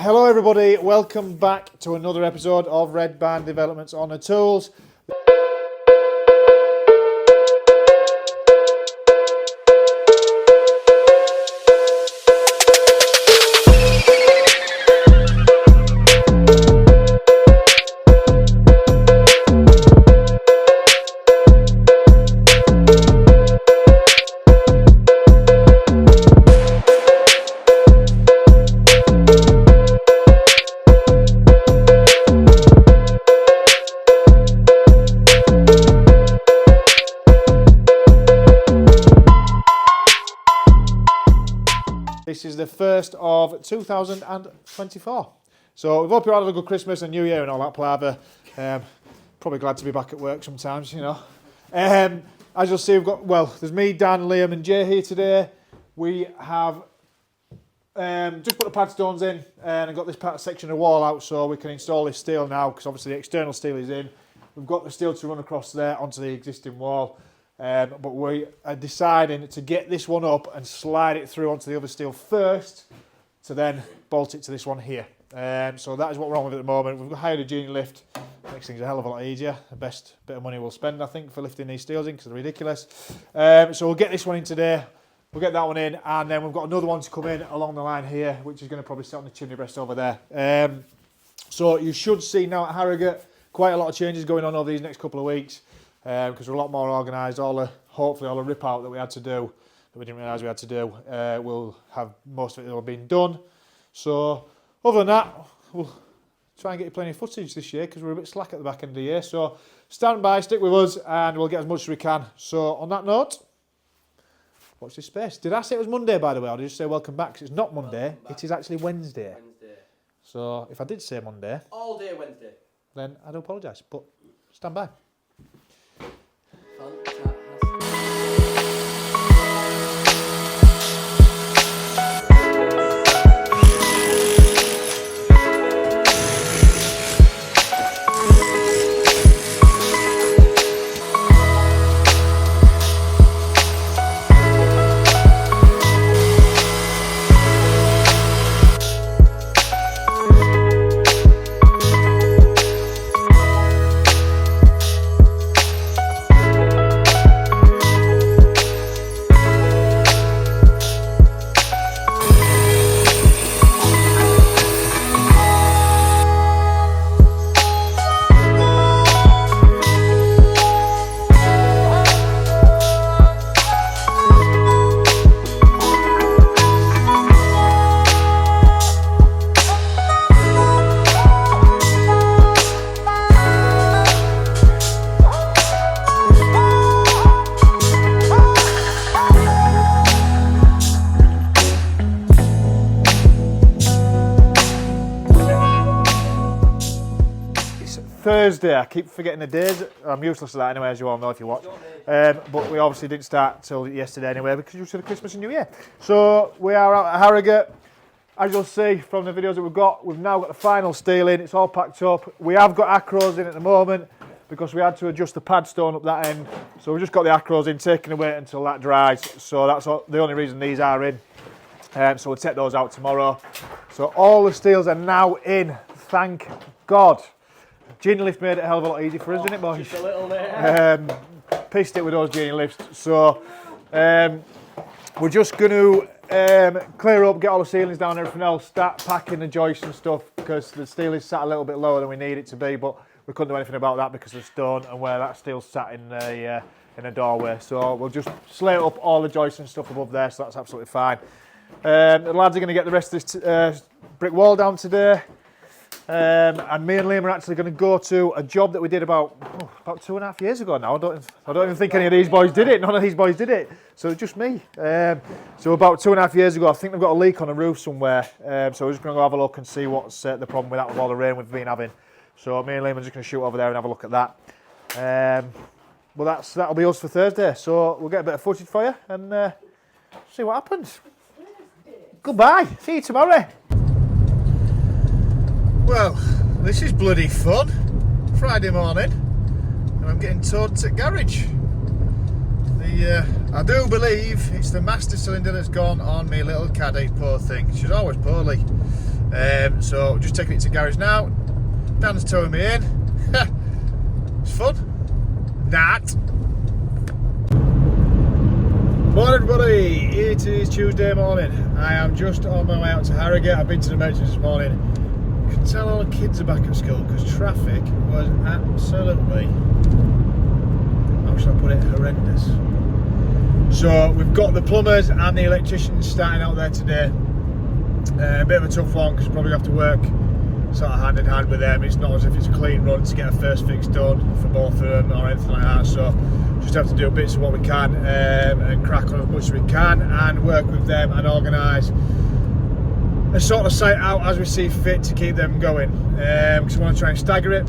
Hello everybody, welcome back to another episode of Red Band Developments on the Tools. This is the first of 2024. So we hope you're having a good Christmas and New Year and all that palaver. Probably glad to be back at work sometimes, you know. As you'll see, we've got, there's me, Dan, Liam and Jay here today. We have just put the pad stones in and got this section of wall out so we can install this steel now, because obviously the external steel is in. We've got the steel to run across there onto the existing wall. But we are deciding to get this one up and slide it through onto the other steel first to then bolt it to this one here. So that is what we're on with at the moment. We've hired a genie lift, makes things a hell of a lot easier. The best bit of money we'll spend, I think, for lifting these steels in because they're ridiculous. So we'll get this one in today, we'll get that one in, and then we've got another one to come in along the line here, which is going to probably sit on the chimney breast over there. So you should see now at Harrogate quite a lot of changes going on over these next couple of weeks. Because we're a lot more organised. Hopefully all the rip out that we had to do, that we didn't realise we had to do, we'll have most of it all been done. So other than that, we'll try and get you plenty of footage this year because we're a bit slack at the back end of the year. So stand by, stick with us, and we'll get as much as we can. So on that note, watch this space. Did I say it was Monday, by the way, or did I just say welcome back? Because it's not Monday, it is actually Wednesday. So if I did say Monday, all day Wednesday, then I do apologise, but stand by. Thursday, I keep forgetting the days. I'm useless at that anyway, as you all know if you watch. But we obviously didn't start till yesterday anyway because you said Christmas and New Year. So we are out at Harrogate. As you'll see from the videos that we've now got the final steel in. It's all packed up. We have got acros in at the moment because we had to adjust the pad stone up that end. So we just got the acros in, taking away until that dries. So that's the only reason these are in. So we'll take those out tomorrow. So all the steels are now in, thank God. Genie lift made it a hell of a lot easier for us, didn't it, boys? Just a little bit. Pissed it with those genie lifts. So we're just going to clear up, get all the ceilings down and everything else, start packing the joists and stuff because the steel is sat a little bit lower than we need it to be, but we couldn't do anything about that because of the stone and where that steel's sat in a doorway. So we'll just slate up all the joists and stuff above there, so that's absolutely fine. The lads are going to get the rest of this brick wall down today. And me and Liam are actually going to go to a job that we did about 2.5 years ago now. I don't even think any of these boys did it. None of these boys did it. So it's just me. So about 2.5 years ago, I think they've got a leak on a roof somewhere. So we're just going to go have a look and see what's the problem with that with all the rain we've been having. So me and Liam are just going to shoot over there and have a look at that. Well, that'll be us for Thursday. So we'll get a bit of footage for you and see what happens. Goodbye. See you tomorrow. Well, this is bloody fun. Friday morning, and I'm getting towed to garage. I do believe it's the master cylinder that's gone on me little caddy, poor thing. She's always poorly. So just taking it to garage now. Dan's towing me in. It's fun. Not. Morning everybody, it is Tuesday morning. I am just on my way out to Harrogate. I've been to the merchants this morning. You can tell all the kids are back at school because traffic was absolutely, how shall I put it, horrendous. So we've got the plumbers and the electricians starting out there today. A bit of a tough one because you probably have to work sort of hand in hand with them. It's not as if it's a clean run to get a first fix done for both of them or anything like that. So just have to do bits of what we can and crack on as much as we can and work with them and organise a sort of site out as we see fit to keep them going. Because we want to try and stagger it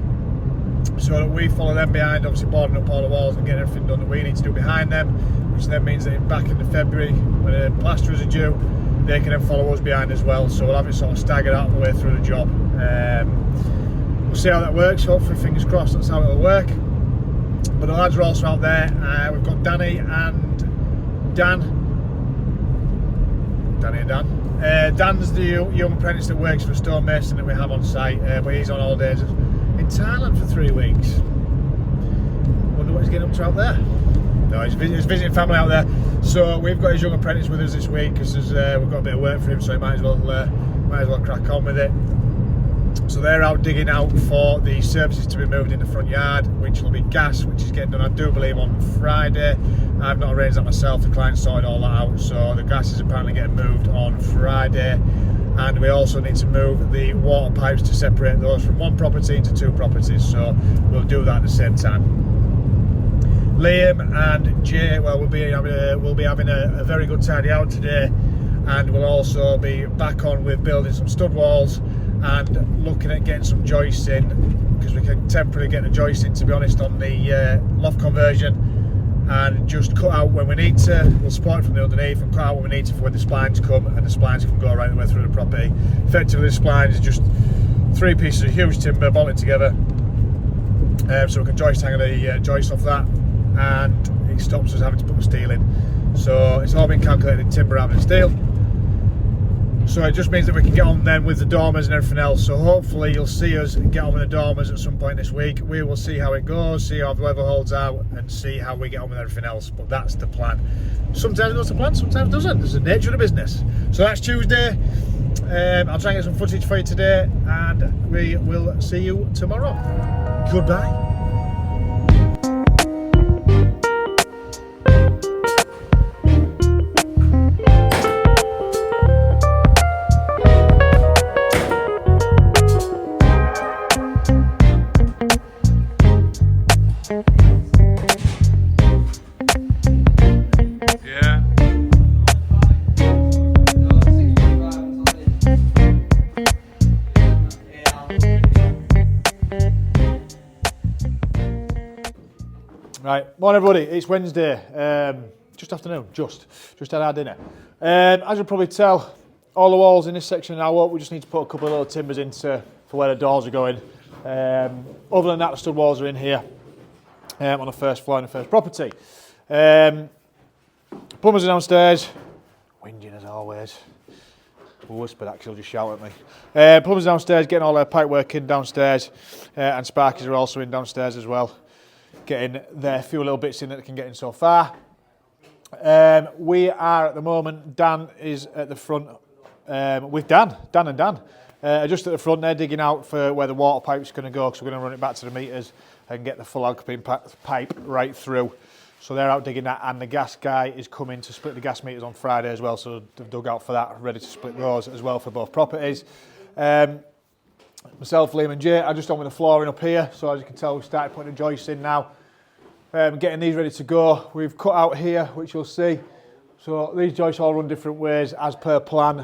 so that we follow them behind, obviously boarding up all the walls and getting everything done that we need to do behind them, which then means that back into February when the plasterers are due, they can then follow us behind as well. So we'll have it sort of staggered out the way through the job. We'll see how that works. Hopefully, fingers crossed, that's how it'll work. But the lads are also out there. We've got Danny and Dan. Dan's the young apprentice that works for a stonemason that we have on site, but he's on holidays in Thailand for 3 weeks. Wonder what he's getting up to out there. No, he's visiting family out there. So we've got his young apprentice with us this week because we've got a bit of work for him, so he might as well crack on with it. So they're out digging out for the services to be moved in the front yard, which will be gas, which is getting done, I do believe, on Friday. I've not arranged that myself, the client sorted all that out, so the gas is apparently getting moved on Friday. And we also need to move the water pipes to separate those from one property into 2 properties, so we'll do that at the same time. Liam and Jay, well, we'll be having a very good tidy out today, and we'll also be back on with building some stud walls and looking at getting some joists in, because we can temporarily get the joists in, to be honest, on the loft conversion, and just cut out when we need to. We'll support it from the underneath and cut out when we need to for when the splines come, and the splines can go right the way through the property. Effectively, the splines is just 3 pieces of huge timber bolted together, so we can joist hang the joist off that, and it stops us having to put the steel in. So it's all been calculated in timber rather than steel. So it just means that we can get on then with the dormers and everything else. So hopefully you'll see us get on with the dormers at some point this week. We will see how it goes, see how the weather holds out, and see how we get on with everything else. But that's the plan. Sometimes it goes to plan, sometimes it doesn't. There's the nature of the business. So that's Tuesday. I'll try and get some footage for you today, and we will see you tomorrow. Goodbye. Right, morning everybody, it's Wednesday, just afternoon, just had our dinner. As you'll probably tell, all the walls in this section are now up. We just need to put a couple of little timbers into for where the doors are going. Other than that, the stud walls are in here on the first floor in the first property. Plumbers are downstairs, whinging as always. We'll whisper that because he'll just shout at me. Plumbers downstairs, getting all their pipe work in downstairs, and Sparkies are also in downstairs as well, getting their few little bits in that they can get in so far. We are at the moment, Dan is at the front with Dan and Dan. Just at the front, they're digging out for where the water pipe's going to go, because we're going to run it back to the meters and get the full alkaline pipe right through. So they're out digging that, and the gas guy is coming to split the gas meters on Friday as well, so they've dug out for that, ready to split those as well for both properties. Myself, Liam and Jay are just on with the flooring up here, so as you can tell we've started putting the joists in now, getting these ready to go. We've cut out here, which you'll see, so these joists all run different ways as per plan,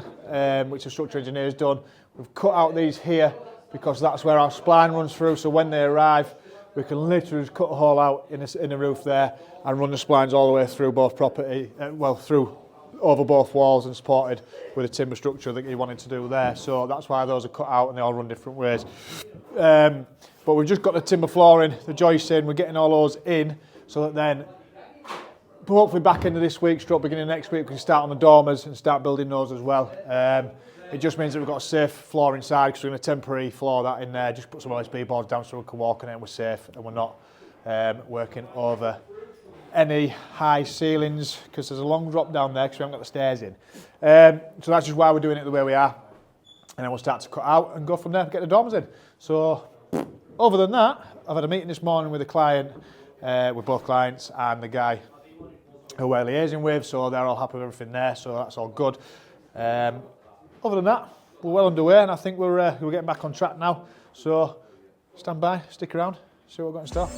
which the structural engineer's done. We've cut out these here because that's where our spline runs through, so when they arrive we can literally just cut a hole out in the roof there and run the splines all the way through both property, through over both walls and supported with a timber structure that you wanted to do there. So that's why those are cut out and they all run different ways. But we've just got the timber flooring, the joists in, we're getting all those in so that then hopefully back into this week, beginning of next week, we can start on the dormers and start building those as well. It just means that we've got a safe floor inside because we're going to temporary floor that in there, just put some OSB boards down so we can walk on it and we're safe and we're not working over any high ceilings because there's a long drop down there because we haven't got the stairs in. So that's just why we're doing it the way we are. And then we'll start to cut out and go from there, get the dormers in. So other than that, I've had a meeting this morning with a client, with both clients and the guy who we're liaising with, so they're all happy with everything there, so that's all good. Other than that, we're well underway and I think we're getting back on track now. So stand by, stick around, see what we've got in store.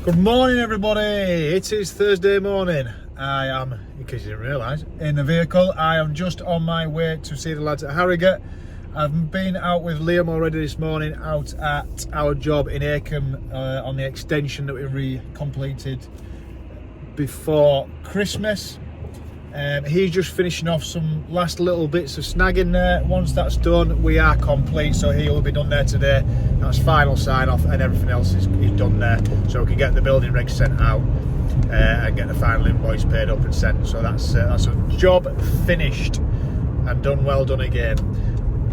Good morning everybody, it is Thursday morning. I am, in case you didn't realise, in the vehicle. I am just on my way to see the lads at Harrogate. I've been out with Liam already this morning, out at our job in Acomb on the extension that we completed before Christmas. He's just finishing off some last little bits of snagging there. Once that's done, we are complete, so he will be done there today. That's final sign off and everything else is done there, so we can get the building regs sent out and get the final invoice paid up and sent. So that's a job finished and done, well done again.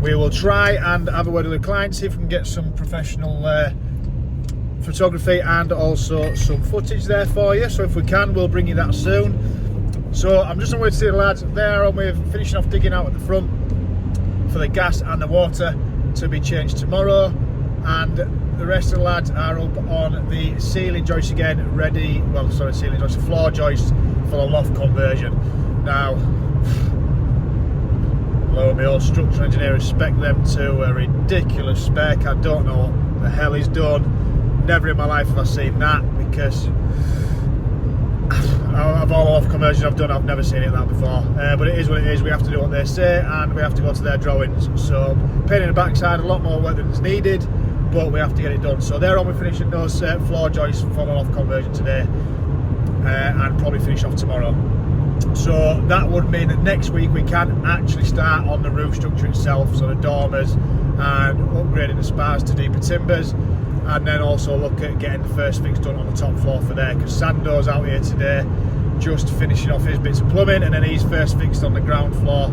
We will try and have a word with the client, see if we can get some professional photography and also some footage there for you. So if we can, we'll bring you that soon. So I'm just on the way to see the lads. They're on with finishing off digging out at the front for the gas and the water to be changed tomorrow, and the rest of the lads are up on the ceiling joist again, ready, well sorry, ceiling joist, floor joist for the loft conversion. Now, lo and behold, structural engineer, respect them to a ridiculous spec. I don't know what the hell he's done. Never in my life have I seen that, because of all the loft conversions I've done, I've never seen it that before. But it is what it is. We have to do what they say and we have to go to their drawings. So pain in the backside, a lot more work than is needed, but we have to get it done. So they're on with finishing those floor joists for the loft conversion today, and probably finish off tomorrow. So that would mean that next week we can actually start on the roof structure itself, so the dormers and upgrading the spars to deeper timbers, and then also look at getting the first fix done on the top floor for there, because Sando's out here today just finishing off his bits of plumbing, and then he's first fixed on the ground floor.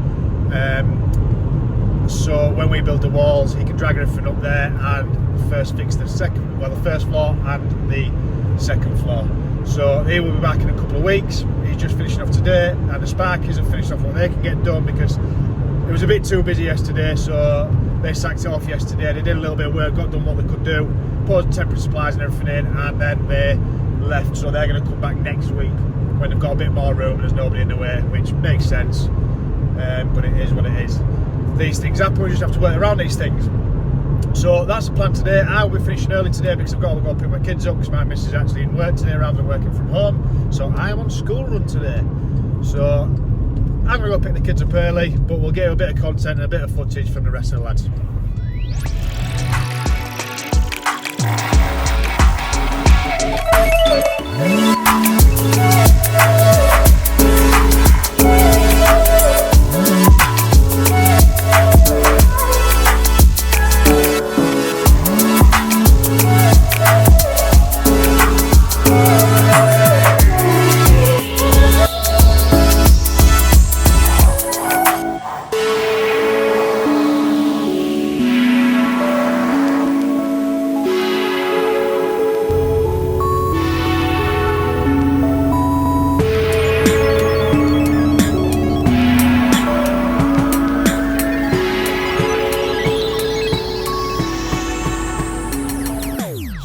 So when we build the walls, he can drag everything up there and first fix the first floor and the second floor. So he will be back in a couple of weeks. He's just finishing off today, and the Sparkies have finished off what they can get done, because it was a bit too busy yesterday, so they sacked it off yesterday. They did a little bit of work, got done what they could do, put temporary supplies and everything in, and then they left. So they're going to come back next week when they've got a bit more room and there's nobody in the way, which makes sense, but it is what it is. These things happen, we just have to work around these things. So that's the plan today. I'll be finishing early today because I've got to go pick my kids up, because my missus is actually in work today rather than working from home. So I am on school run today. So I'm going to go pick the kids up early, but we'll get you a bit of content and a bit of footage from the rest of the lads.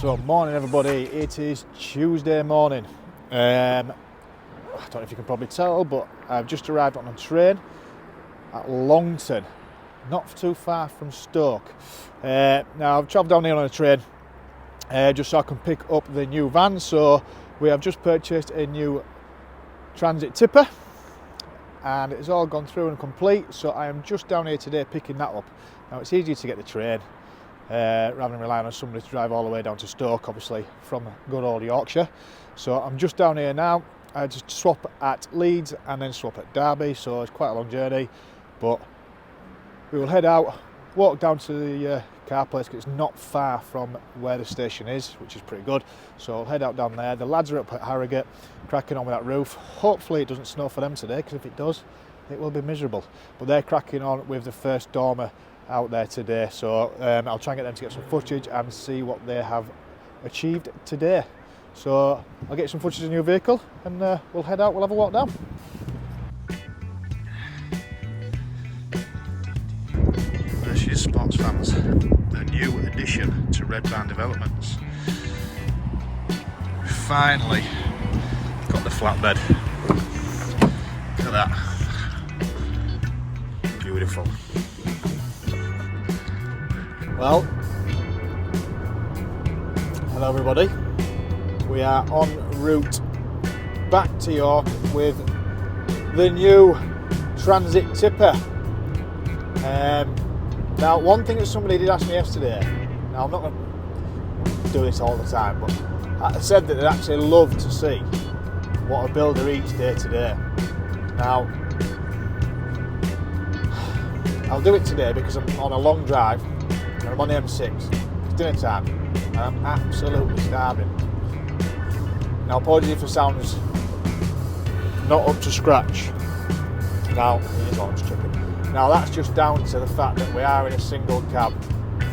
So morning everybody, it is Tuesday morning. I don't know if you can probably tell, but I've just arrived on a train at Longton, not too far from Stoke. Now I've travelled down here on a train just so I can pick up the new van. So we have just purchased a new transit tipper and it's all gone through and complete, so I am just down here today picking that up. Now it's easy to get the train, rather than relying on somebody to drive all the way down to Stoke, obviously from good old Yorkshire. So I'm just down here now. I just swap at Leeds and then swap at Derby, so it's quite a long journey, but we will head out, walk down to the car place because it's not far from where the station is, which is pretty good. So I'll head out down there. The lads are up at Harrogate cracking on with that roof. Hopefully it doesn't snow for them today, because if it does, it will be miserable. But they're cracking on with the first dormer out there today, so I'll try and get them to get some footage and see what they have achieved today. So I'll get some footage of the new vehicle and we'll head out, we'll have a walk down. There she is, sports fans, the new addition to Red Barn Developments. Finally got the flatbed. Look at that. Beautiful. Well, hello everybody. We are en route back to York with the new transit tipper. Now, one thing that somebody did ask me yesterday, now I'm not going to do this all the time, but I said that they'd actually love to see what a builder eats day to day. Now, I'll do it today because I'm on a long drive and I'm on the M6. It's dinner time and I'm absolutely starving. Now, apologies if it sounds not up to scratch. Now, it is orange chicken. Now, that's just down to the fact that we are in a single cab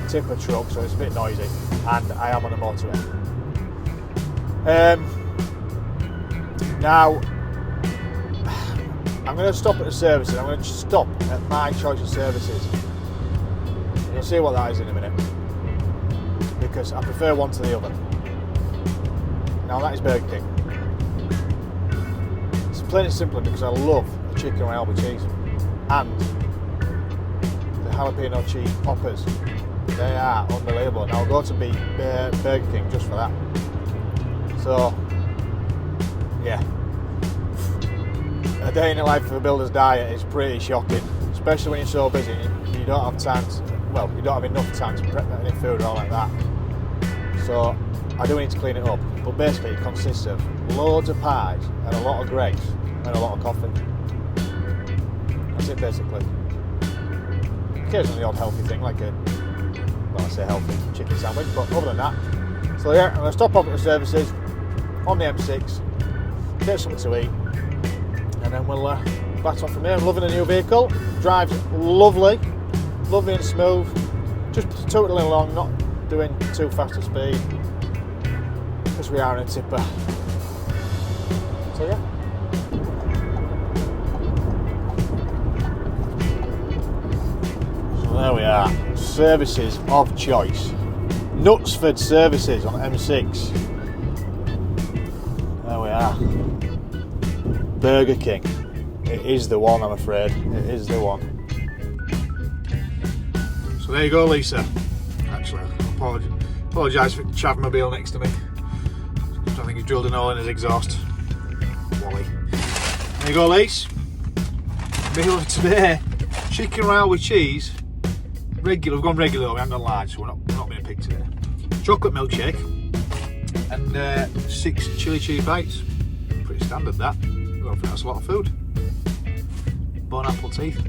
tipper truck, so it's a bit noisy, and I am on a motorway. Now, I'm going to stop at the services. I'm going to stop at my choice of services. You'll see what that is in a minute, because I prefer one to the other. Now, that is Burger King. It's plain and simple because I love the chicken royale with cheese and the jalapeno cheese poppers. They are unbelievable. Now I'll go to Burger King just for that. So, yeah. A day in the life of a builder's diet is pretty shocking, especially when you're so busy. You don't have time to, well, you don't have enough time to prep any food or all like that. So, I do need to clean it up. But basically it consists of loads of pies and a lot of grapes and a lot of coffee. That's it basically. Occasionally the odd healthy thing like a, well, I say healthy, chicken sandwich, but other than that. So yeah, I'm going to stop off at the services on the M6, get something to eat, and then we'll bat off from here. I'm loving the new vehicle, drives lovely and smooth, just tootling along, not doing too fast a speed, because we are in a tipper. So yeah. So there we are, services of choice. Knutsford services on M6. There we are. Burger King. It is the one, I'm afraid. It is the one. So there you go, Lisa. Actually, I apologise for Chavmobile next to me. I think he's drilled a hole in his exhaust. Wally. There you go, Lise. Meal of today. Chicken royale with cheese. Regular, we've gone regular though, we haven't gone large, so we're not being a pig today. Chocolate milkshake and 6 chili cheese bites. Pretty standard that. I don't think that's a lot of food. Bone apple teeth.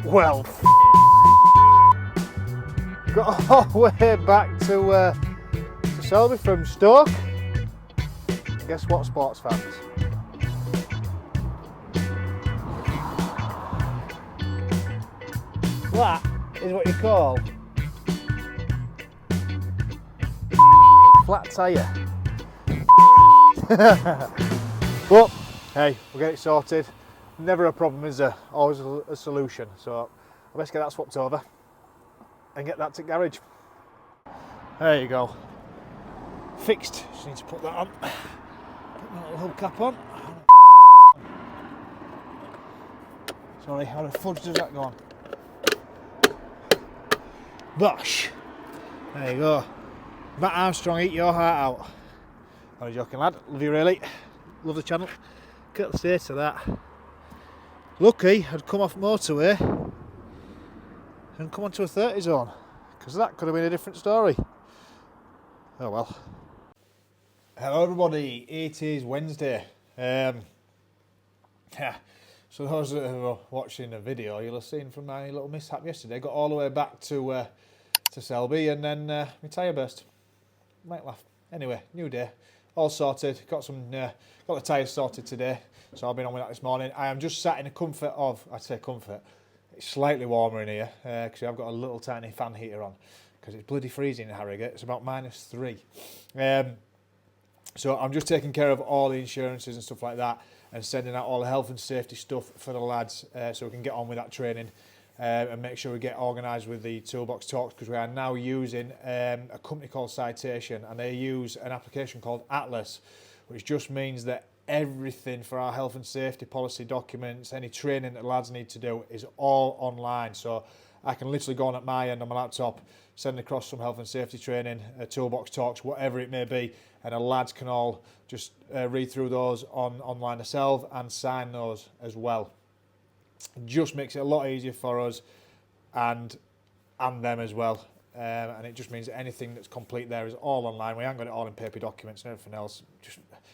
Well, got all the way back to Selby from Stoke. Guess what, sports fans? That is what you call flat tyre. But hey, we'll get it sorted. Never a problem, is there? Always a solution. So let's get that swapped over and get that to garage. There you go. Fixed. Just need to put that on. Put my little hubcap on. Sorry, how the fudge does that go on? Bosh! There you go. Matt Armstrong, eat your heart out. I'm joking, lad. Love you really. Love the channel. Can't say to that. Lucky I'd come off motorway and come on to a 30 zone, because that could have been a different story. Oh well. Hello everybody, it is Wednesday. Yeah, so those that are watching the video, you'll have seen from my little mishap yesterday. Got all the way back to Selby, and then my tyre burst. Might laugh. Anyway, new day, all sorted. Got the tyres sorted today, so I've been on with that this morning. I am just sat in the comfort of, I'd say comfort, it's slightly warmer in here because I've got a little tiny fan heater on because it's bloody freezing in Harrogate. It's about -3. So I'm just taking care of all the insurances and stuff like that, and sending out all the health and safety stuff for the lads so we can get on with that training and make sure we get organised with the toolbox talks, because we are now using a company called Citation, and they use an application called Atlas, which just means that everything for our health and safety policy documents, any training that lads need to do, is all online. So I can literally go on at my end on my laptop, send across some health and safety training, toolbox talks, whatever it may be, and the lads can all just read through those online themselves and sign those as well. It just makes it a lot easier for us and them as well. And it just means that anything that's complete there is all online. We haven't got it all in paper documents and everything else.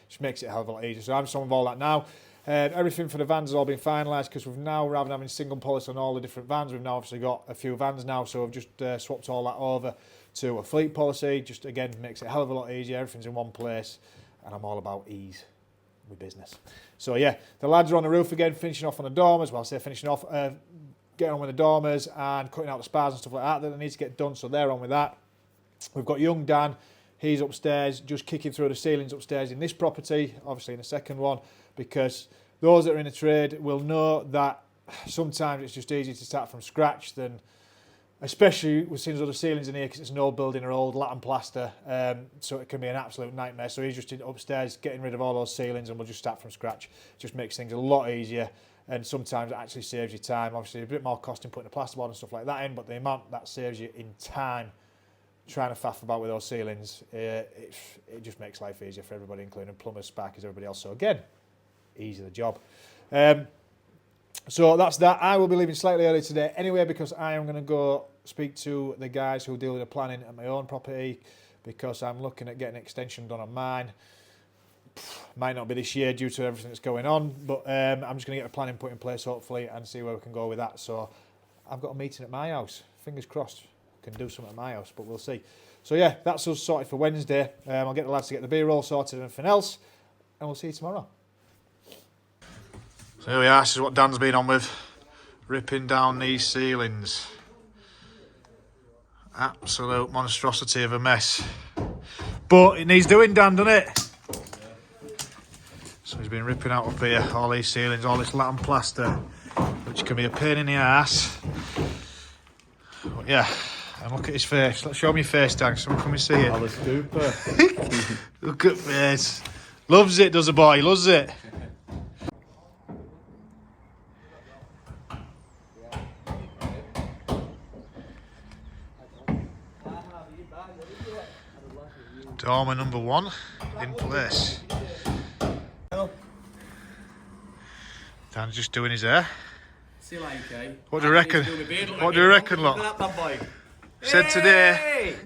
Just makes it a hell of a lot easier. So I'm just on with all that now. Everything for the vans has all been finalised, because we've now, rather than having single policy on all the different vans, we've now obviously got a few vans now. So we've just swapped all that over to a fleet policy. Just again makes it a hell of a lot easier. Everything's in one place, and I'm all about ease with business. So yeah, the lads are on the roof again, finishing off on the dormers. Well, I say finishing off, getting on with the dormers and cutting out the spars and stuff like that that need to get done. So they're on with that. We've got young Dan. He's upstairs, just kicking through the ceilings upstairs in this property, obviously in the second one, because those that are in the trade will know that sometimes it's just easier to start from scratch than, especially with seeing other ceilings in here, because it's an old building or old latten plaster, so it can be an absolute nightmare. So he's just upstairs getting rid of all those ceilings, and we'll just start from scratch. It just makes things a lot easier, and sometimes it actually saves you time. Obviously a bit more cost in putting the plasterboard and stuff like that in, but the amount that saves you in time trying to faff about with those ceilings, it just makes life easier for everybody, including plumbers, sparkies, everybody else. So again, easy the job. So that's that. I will be leaving slightly early today anyway, because I am going to go speak to the guys who deal with the planning at my own property, because I'm looking at getting an extension done on mine. Might not be this year due to everything that's going on, but I'm just going to get the planning put in place hopefully and see where we can go with that. So I've got a meeting at my house. Fingers crossed I can do something at my house, but we'll see. So yeah, that's us sorted for Wednesday. I'll get the lads to get the B-roll sorted and everything else, and we'll see you tomorrow. So here we are, this is what Dan's been on with, ripping down these ceilings. Absolute monstrosity of a mess. But it needs doing, Dan, doesn't it? So he's been ripping out up here, all these ceilings, all this latten plaster, which can be a pain in the ass. But yeah, and look at his face. Let's show me your face, Dan, so can we see it? Alice Cooper. Look at face. Loves it, does the boy, loves it. Dormer number 1 in place. Dan's just doing his hair. See you later, okay? What do you reckon? What do you reckon, look? Look at that bad boy. Said today,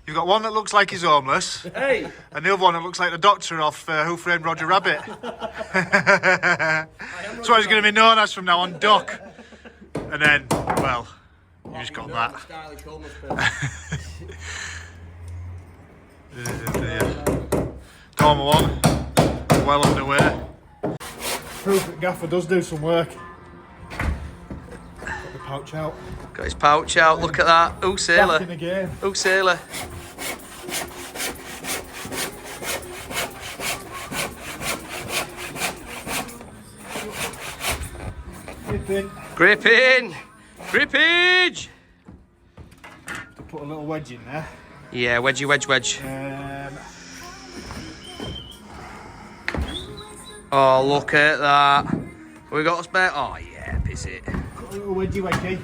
you've got one that looks like he's homeless, Hey! and the other one that looks like the doctor off Who Framed Roger Rabbit. That's what he's going to be known as from now on, Doc. And then, well, you just got that. Stylish homeless person. Dormer 1, well underway. Proof that Gaffer does do some work. Got the pouch out. Got his pouch out, look at that. Oh, sailor. Back in the game. Oh, sailor. Gripping. Gripping! Grippage! To put a little wedge in there. Yeah, wedgie, wedge. Oh, look at that. We got a spare. Oh, yeah, busy. Got a little wedgie.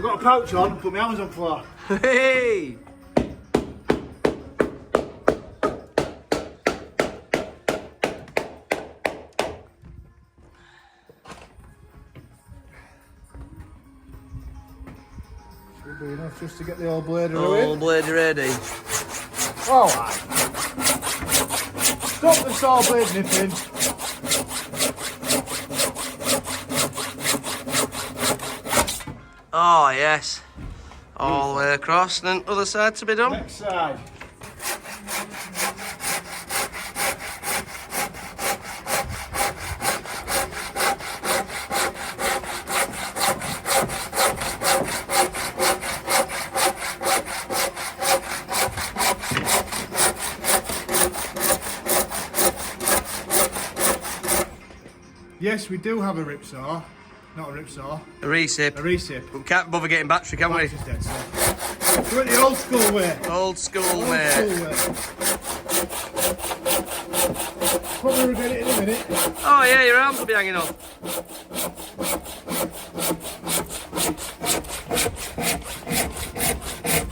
got a pouch on, put my hands on floor. Hey! Should be enough just to get the old blade in. Old blade ready. Oh, stop the saw blade nipping. Oh yes. All the way across, and then other side to be done. Next side. Yes, we do have a rip saw. Not a rip saw. A recip. A recip. We can't bother getting battery, can we? Dead, so. Do it the old school way. Old school, Old mate. school way. Probably regret it in a minute. Oh yeah, your arms will be hanging off.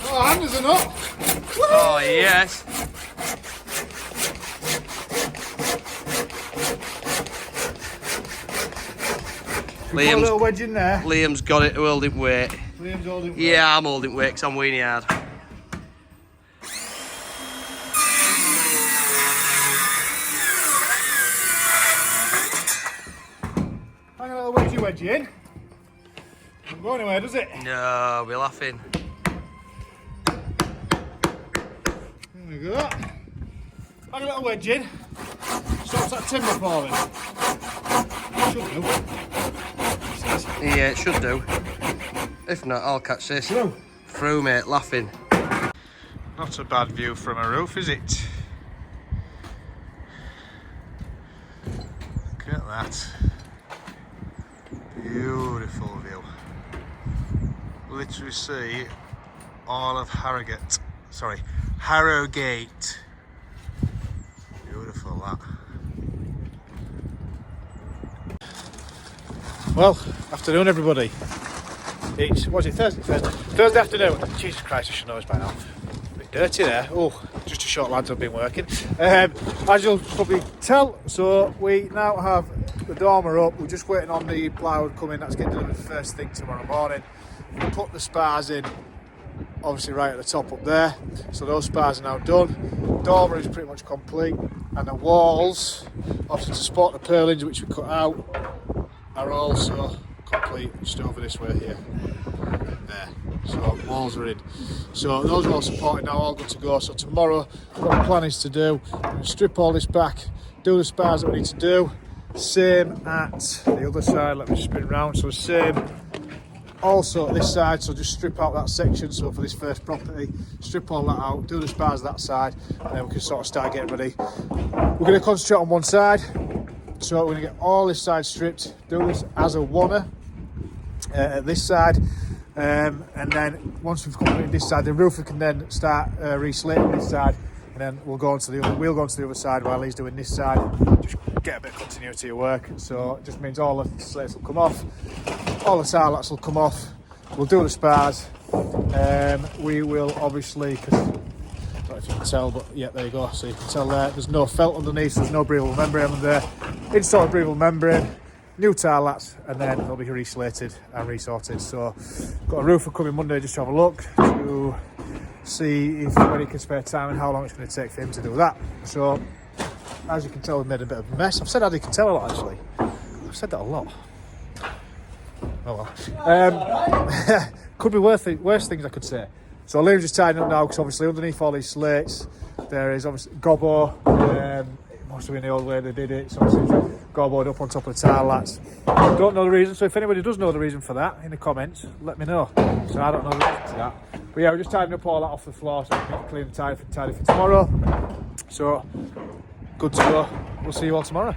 Oh, handles are not. Oh yes. Put a little wedge in there. Liam's got it to hold it weight. Liam's holding. Yeah, I'm holding weight 'cause I'm weenie hard. Hang a little wedgie in. Doesn't go anywhere, does it? No, we're laughing. There we go. Hang a little wedge in. Stops that timber falling. Should do. Yeah, it should do. If not, I'll catch this. Through. Through, mate, laughing. Not a bad view from a roof, is it? Look at that. Beautiful view. Literally see all of Harrogate. Sorry, Harrogate. Beautiful that. Well, afternoon everybody. It's, what's it, Thursday afternoon. Jesus Christ, I should know this by now. A bit dirty there. Oh, just a short lads I've been working. As you'll probably tell, so we now have the dormer up. We're just waiting on the plywood coming. That's getting delivered first thing tomorrow morning. We put the spars in, obviously right at the top up there. So those spars are now done. Dormer is pretty much complete. And the walls, obviously to support the purlins which we cut out, are also complete, just over this way here. There. So walls are in. So those are all supported now, all good to go. So tomorrow, what the plan is to do, strip all this back, do the spars that we need to do. Same at the other side, let me just spin round. So same also at this side, so just strip out that section. So for this first property, strip all that out, do the spars that side, and then we can sort of start getting ready. We're going to concentrate on one side. So we're going to get all this side stripped, do this as a oneer at this side, and then once we've completed this side, the roofer can then start re-slating this side, and then we'll go on to the other side while he's doing this side. Just get a bit of continuity of work. So it just means all the slates will come off, all the tarlats will come off. We'll do the spars. We will obviously. I don't know if you can tell, but yeah, there you go. So you can tell there's no felt underneath, so there's no breathable membrane under there. Install a breathable membrane, new tarlats, and then they'll be reslated and resorted. So got a roofer coming Monday just to have a look to see if when he can spare time and how long it's going to take for him to do that. So as you can tell, we've made a bit of a mess. I've said as you can tell a lot actually. I've said that a lot. Oh well. Could be worse things I could say. So Liam's just tidying up now because obviously underneath all these slates there is obviously gobbo. It must have been the old way they did it. So obviously gobboed up on top of the tarlats. Don't know the reason, so if anybody does know the reason for that in the comments, let me know. So I don't know the reason for that. But yeah, we're just tidying up all that off the floor so we can clean and tidy for tomorrow. So good to go. We'll see you all tomorrow.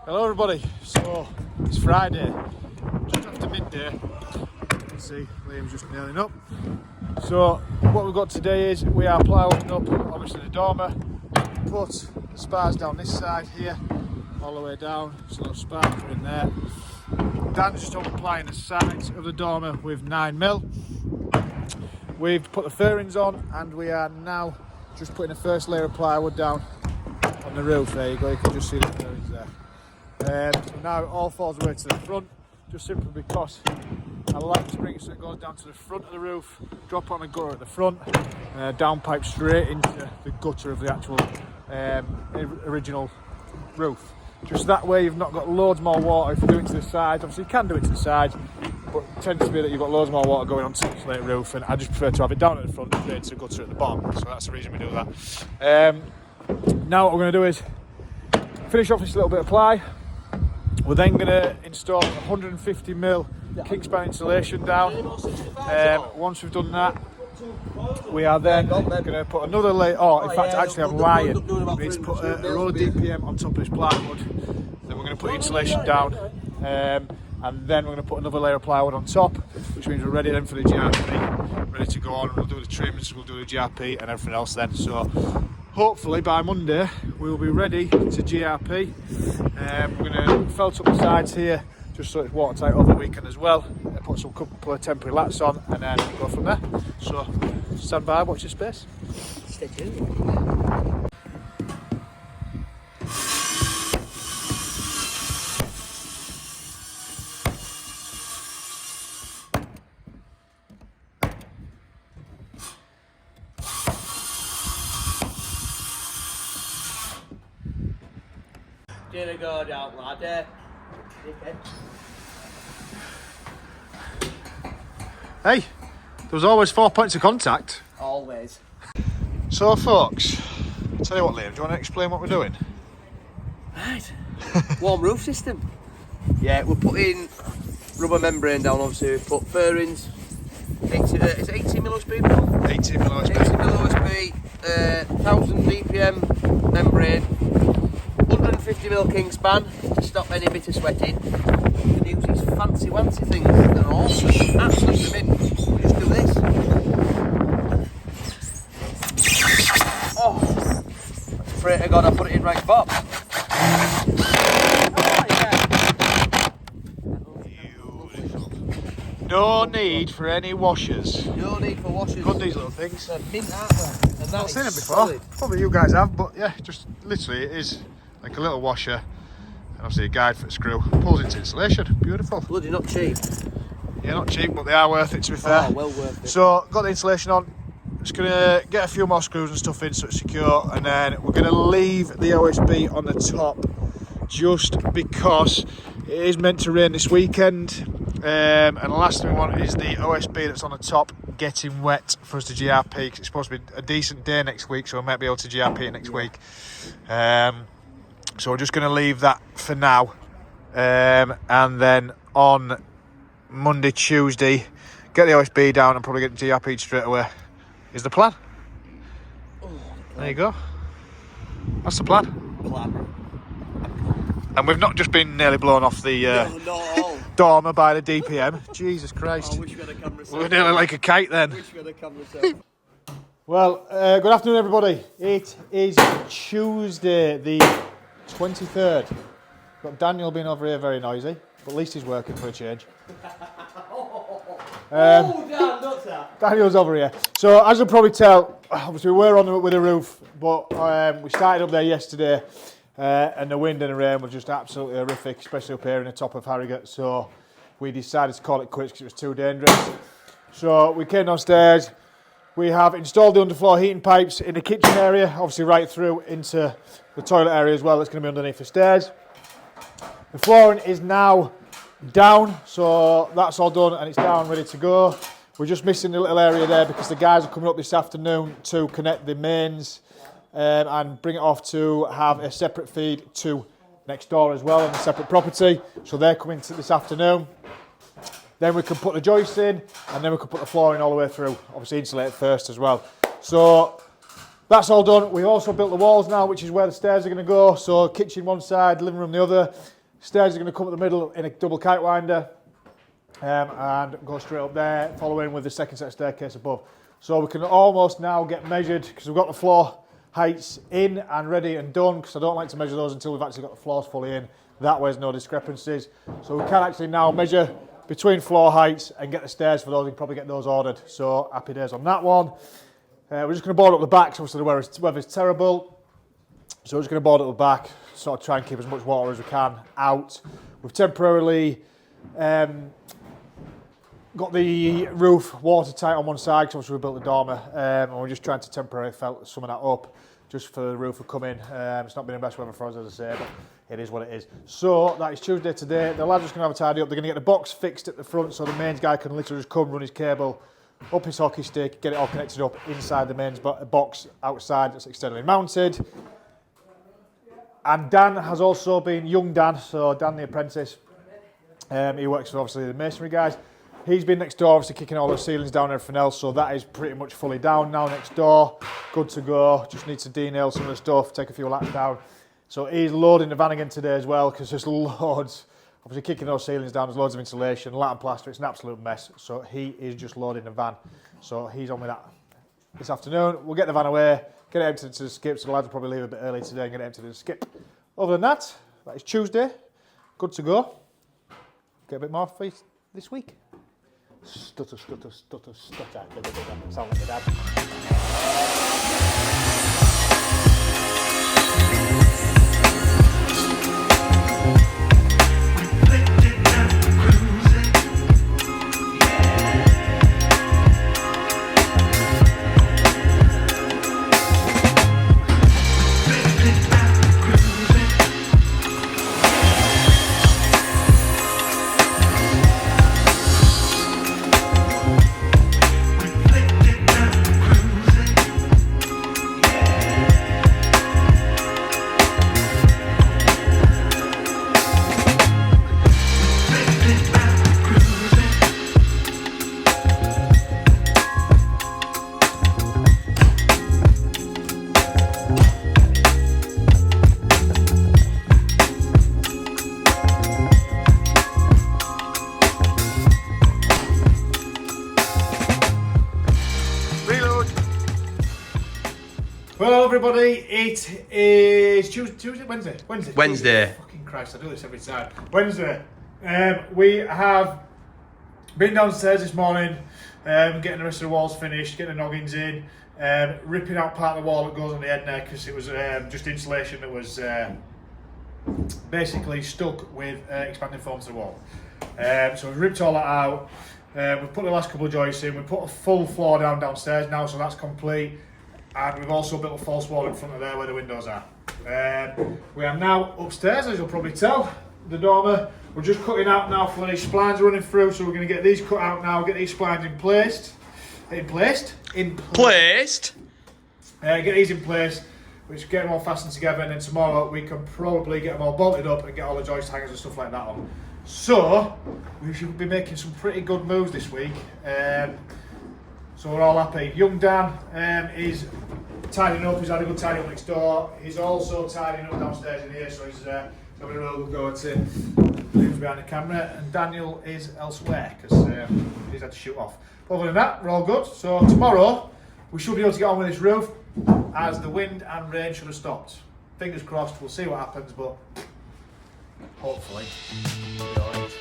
Hello everybody. So it's Friday, just after midday. See, Liam's just nailing up. So what we've got today is we are plywooding up obviously the dormer, put the spars down this side here all the way down, so those spars are in there. Dan's just applying the sides of the dormer with 9mm. We've put the fairings on and we are now just putting the first layer of plywood down on the roof. There you go, you can just see the fairings there. So now it all falls away to the front, just simply because I like to bring it so it goes down to the front of the roof, drop on a gutter at the front, downpipe straight into the gutter of the actual original roof. Just that way you've not got loads more water if you do it to the side. Obviously you can do it to the side, but it tends to be that you've got loads more water going onto the insulated roof, and I just prefer to have it down at the front and straight into the gutter at the bottom, so that's the reason we do that. Now what we're going to do is finish off this little bit of ply. We're then going to install 150mm kingspan insulation down. Once we've done that, we are then going to put another layer, actually I'm lying. We need to put a roll of DPM on top of this plywood. Then we're going to put insulation down, and then we're going to put another layer of plywood on top, which means we're ready then for the GRP, ready to go on. We'll do the trims, we'll do the GRP and everything else then. So hopefully by Monday we'll be ready to GRP. We're going to felt up the sides here just so it's watertight over the weekend as well. Put some couple of temporary lats on and then go from there. So stand by, watch your space. Stay tuned. Gonna go down, lad. Hey, there's always 4 points of contact. Always. So folks, tell you what Liam, do you want to explain what we're doing? Right. Warm roof system. Yeah, we're putting rubber membrane down, obviously. We've put fairings. Is it 18mm OSB? 18mm OSB. 18mm OSB, 1000 DPM membrane, 150mm kingspan to stop any bit of sweating. You can use these fancy wancy things, they're awesome. Absolutely mint. We just do this. Oh, pray to God I put it in right spot. Oh, yeah. Beautiful. No need for any washers. No need for washers. Good, these little things. They're mint, aren't they? And that I've seen them is before. solid. Probably you guys have, but yeah, just literally it is like a little washer. And obviously a guide for the screw. Pulls into insulation. Beautiful. Bloody not cheap. Yeah, not cheap, but they are worth it to be fair. Oh, well worth it. So, got the insulation on. Just going to get a few more screws and stuff in so it's secure, and then we're going to leave the OSB on the top just because it is meant to rain this weekend. And the last thing we want is the OSB that's on the top getting wet for us to GRP, because it's supposed to be a decent day next week, so we might be able to GRP it next week. So we're just going to leave that for now, and then on Monday, Tuesday, get the OSB down and probably get the GRP straight away is the plan. There you go. That's the plan. And we've not just been nearly blown off the dormer by the DPM. Jesus Christ. I wish we had a camera set. We're nearly like a kite then. I wish we had a camera set. Well, good afternoon everybody. It is Tuesday the 23rd. Got Daniel being over here very noisy, but at least he's working for a change. Oh, damn, that's that. Daniel's over here. So as you'll probably tell, obviously we were on with a roof, but we started up there yesterday, and the wind and the rain were just absolutely horrific, especially up here in the top of Harrogate. So we decided to call it quits because it was too dangerous. So we came downstairs. We have installed the underfloor heating pipes in the kitchen area, obviously right through into the toilet area as well. That's going to be underneath the stairs. The flooring is now down, so that's all done and it's down, ready to go. We're just missing the little area there because the guys are coming up this afternoon to connect the mains and bring it off to have a separate feed to next door as well on a separate property. So they're coming to this afternoon. Then we can put the joists in and then we can put the flooring all the way through. Obviously insulate it first as well. So that's all done. We also built the walls now, which is where the stairs are going to go. So kitchen one side, living room the other. Stairs are going to come at the middle in a double kite winder and go straight up there, following with the second set of staircase above. So we can almost now get measured because we've got the floor heights in and ready and done, because I don't like to measure those until we've actually got the floors fully in. And That way there's no discrepancies. So we can actually now measure between floor heights and get the stairs for those. We can probably get those ordered. So happy days on that one. We're just going to board up the back, so obviously the weather's terrible. So we're just going to board up the back, sort of try and keep as much water as we can out. We've temporarily got the roof watertight on one side, because obviously we built the dormer, and we're just trying to temporarily felt some of that up, just for the roof to come in. It's not been the best weather for us, as I say, but it is what it is. So that is Tuesday today. The lads are just going to have a tidy up. They're going to get the box fixed at the front, so the mains guy can literally just come, run his cable up his hockey stick, get it all connected up inside the mains box outside that's externally mounted. And Dan has also been, young Dan, so Dan the apprentice, he works for obviously the masonry guys. He's been next door, obviously kicking all the ceilings down and everything else, so that is pretty much fully down now next door. Good to go, just need to de-nail some of the stuff, take a few lats down. So he's loading the van again today as well, because there's loads, obviously kicking those ceilings down, there's loads of insulation, lat and plaster, it's an absolute mess. So he is just loading the van. So he's on with that this afternoon. We'll get the van away, get it emptied to the skip, so the lads will probably leave a bit early today and get it emptied to the skip. Other than that, that is Tuesday, good to go. Get a bit more for you this week. Stutter, stutter, stutter, stutter. Sound like my dad. Well, everybody, it is Tuesday, Wednesday. Fucking Christ, I do this every time. Wednesday. We have been downstairs this morning, getting the rest of the walls finished, getting the noggins in, ripping out part of the wall that goes on the head there, because it was just insulation that was basically stuck with expanding foam to the wall. So we've ripped all that out. We've put the last couple of joists in. We've put a full floor downstairs now, so that's complete. And we've also built a false wall in front of there where the windows are. We are now upstairs, as you'll probably tell, the dormer. We're just cutting out now for these splines running through, so we're going to get these cut out now, get these splines in place. Get these in place, which get them all fastened together, and then tomorrow we can probably get them all bolted up and get all the joist hangers and stuff like that on. So, we should be making some pretty good moves this week. So we're all happy. Young Dan is tidying up, he's had a good tidy up next door. He's also tidying up downstairs in here, so he's having a real good go at it. Liam's behind the camera, and Daniel is elsewhere, because he's had to shoot off. But other than that, we're all good. So tomorrow, we should be able to get on with this roof, as the wind and rain should have stopped. Fingers crossed, we'll see what happens, but hopefully it'll be alright.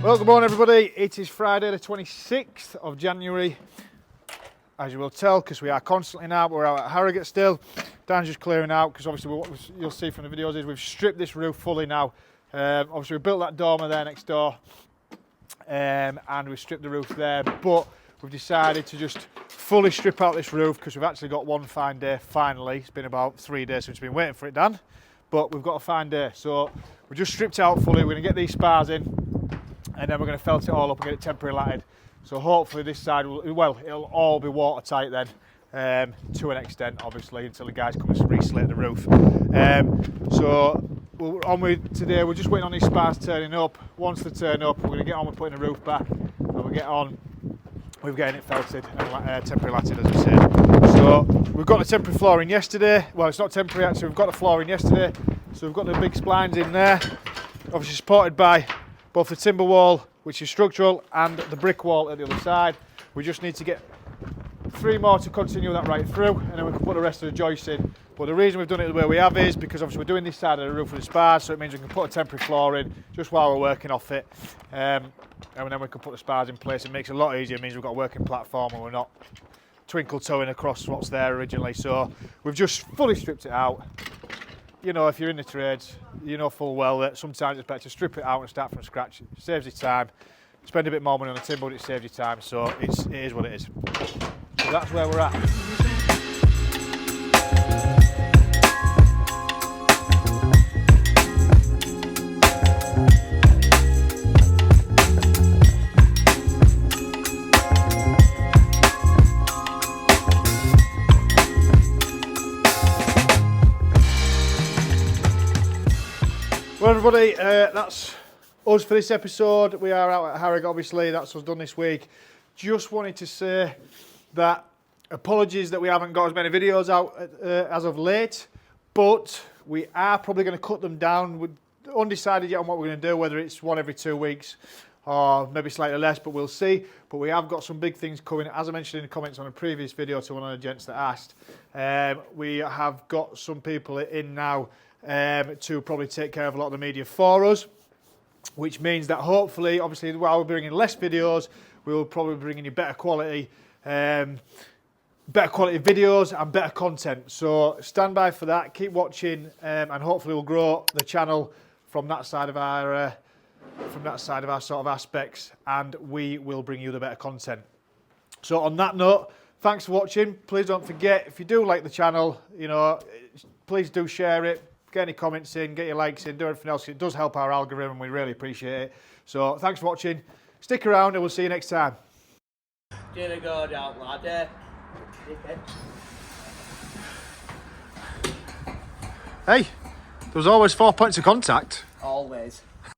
Well, good morning everybody. It is Friday the 26th of January, as you will tell, because we are constantly now, we're out at Harrogate still. Dan's just clearing out, because obviously what you'll see from the videos is we've stripped this roof fully now. Obviously we built that dormer there next door, and we stripped the roof there, but we've decided to just fully strip out this roof, because we've actually got one fine day finally. It's been about 3 days since we've been waiting for it, Dan. but we've got a fine day. So we just stripped it out fully. We're going to get these spars in, and then we're going to felt it all up and get it temporary latted. So hopefully this side will, it'll all be watertight then, to an extent, obviously, until the guys come and re-slate the roof. So we're on with today. We're just waiting on these spars turning up. Once they turn up, we're going to get on with putting the roof back, and we'll get on with getting it felted and temporary latted, as I said. So we've got the temporary flooring yesterday. Well, it's not temporary actually. We've got the flooring yesterday. So we've got the big splines in there, obviously supported by both the timber wall, which is structural, and the brick wall at the other side. We just need to get 3 more to continue that right through, and then we can put the rest of the joists in. But the reason we've done it the way we have is because obviously we're doing this side of the roof with the spars, so it means we can put a temporary floor in just while we're working off it, and then we can put the spars in place. It makes it a lot easier. It means we've got a working platform and we're not twinkle toeing across what's there originally. So we've just fully stripped it out. You know, if you're in the trades, you know full well that sometimes it's better to strip it out and start from scratch. It saves you time. Spend a bit more money on the timber, but it saves you time. So it is what it is. So that's where we're at. Well, everybody, that's us for this episode. We are out at Harrogate, obviously. That's us done this week. Just wanted to say that apologies that we haven't got as many videos out as of late, but we are probably going to cut them down. We're undecided yet on what we're going to do, whether it's one every 2 weeks or maybe slightly less, but we'll see. But we have got some big things coming. As I mentioned in the comments on a previous video to one of the gents that asked, we have got some people in now to probably take care of a lot of the media for us, which means that hopefully, obviously, while we're bringing less videos, we will probably be bringing you better quality videos and better content. So stand by for that, keep watching, and hopefully we'll grow the channel from that side of our sort of aspects, and we will bring you the better content. So on that note, thanks for watching. Please don't forget, if you do like the channel, you know, please do share it. Get any comments in, get your likes in, do everything else. It does help our algorithm. We really appreciate it. So thanks for watching. Stick around and we'll see you next time. Gonna go down, lad. Hey, there was always 4 points of contact. Always.